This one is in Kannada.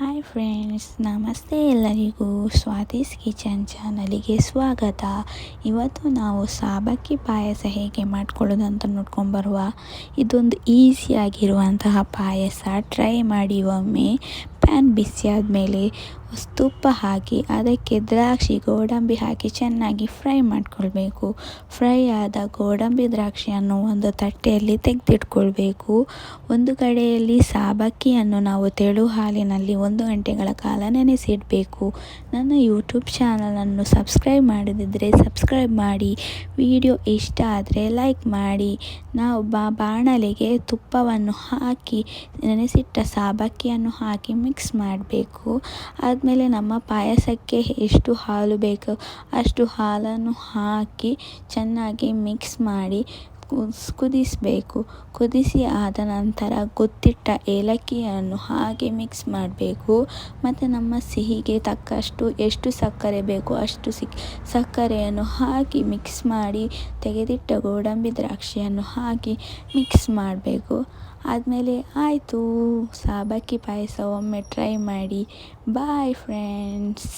ಹಾಯ್ ಫ್ರೆಂಡ್ಸ್, ನಮಸ್ತೆ ಎಲ್ಲರಿಗೂ. ಸ್ವಾತೀಸ್ ಕಿಚನ್ ಚಾನಲಿಗೆ ಸ್ವಾಗತ. ಇವತ್ತು ನಾವು ಸಾಬಕ್ಕಿ ಪಾಯಸ ಹೇಗೆ ಮಾಡ್ಕೊಳ್ಳೋದು ಅಂತ ನೋಡ್ಕೊಂಬರುವ. ಇದೊಂದು ಈಸಿಯಾಗಿರುವಂತಹ ಪಾಯಸ. ಟ್ರೈ ಮಾಡಿ ಒಮ್ಮೆ. ಪ್ಯಾನ್ ಬಿಸಿ ಆದಮೇಲೆ ತುಪ್ಪ ಹಾಕಿ ಅದಕ್ಕೆ ದ್ರಾಕ್ಷಿ ಗೋಡಂಬಿ ಹಾಕಿ ಚೆನ್ನಾಗಿ ಫ್ರೈ ಮಾಡಿಕೊಳ್ಬೇಕು. ಫ್ರೈ ಆದ ಗೋಡಂಬಿ ದ್ರಾಕ್ಷಿಯನ್ನು ಒಂದು ತಟ್ಟೆಯಲ್ಲಿ ತೆಗೆದಿಟ್ಕೊಳ್ಬೇಕು. ಒಂದು ಕಡೆಯಲ್ಲಿ ಸಾಬಕ್ಕಿಯನ್ನು ನಾವು ತೆಳು ಹಾಲಿನಲ್ಲಿ 1 ಗಂಟೆಗಳ ಕಾಲ ನೆನೆಸಿಡಬೇಕು. ನನ್ನ ಯೂಟ್ಯೂಬ್ ಚಾನಲನ್ನು ಸಬ್ಸ್ಕ್ರೈಬ್ ಮಾಡದಿದ್ದರೆ ಸಬ್ಸ್ಕ್ರೈಬ್ ಮಾಡಿ. ವಿಡಿಯೋ ಇಷ್ಟ ಆದರೆ ಲೈಕ್ ಮಾಡಿ. ನಾವು ಬಾಣಲೆಗೆ ತುಪ್ಪವನ್ನು ಹಾಕಿ ನೆನೆಸಿಟ್ಟ ಸಾಬಕ್ಕಿಯನ್ನು ಹಾಕಿ ಮಿಕ್ಸ್ ಮಾಡಬೇಕು. ಆದಮೇಲೆ ನಮ್ಮ ಪಾಯಸಕ್ಕೆ ಎಷ್ಟು ಹಾಲು ಬೇಕು ಅಷ್ಟು ಹಾಲನ್ನು ಹಾಕಿ ಚೆನ್ನಾಗಿ ಮಿಕ್ಸ್ ಮಾಡಿ ಕುದಿಸಬೇಕು. ಕುದಿಸಿ ಆದ ನಂತರ ಗೊತ್ತಿಟ್ಟ ಏಲಕ್ಕಿಯನ್ನು ಹಾಗೆ ಮಿಕ್ಸ್ ಮಾಡಬೇಕು. ಮತ್ತು ನಮ್ಮ ಸಿಹಿಗೆ ತಕ್ಕಷ್ಟು ಎಷ್ಟು ಸಕ್ಕರೆ ಬೇಕೋ ಅಷ್ಟು ಸಕ್ಕರೆಯನ್ನು ಹಾಕಿ ಮಿಕ್ಸ್ ಮಾಡಿ ತೆಗೆದಿಟ್ಟ ಗೋಡಂಬಿ ದ್ರಾಕ್ಷಿಯನ್ನು ಹಾಕಿ ಮಿಕ್ಸ್ ಮಾಡಬೇಕು. ಆದಮೇಲೆ ಆಯಿತು, ಸಾಬಕ್ಕಿ ಪಾಯಸ. ಒಮ್ಮೆ ಟ್ರೈ ಮಾಡಿ. Bye friends.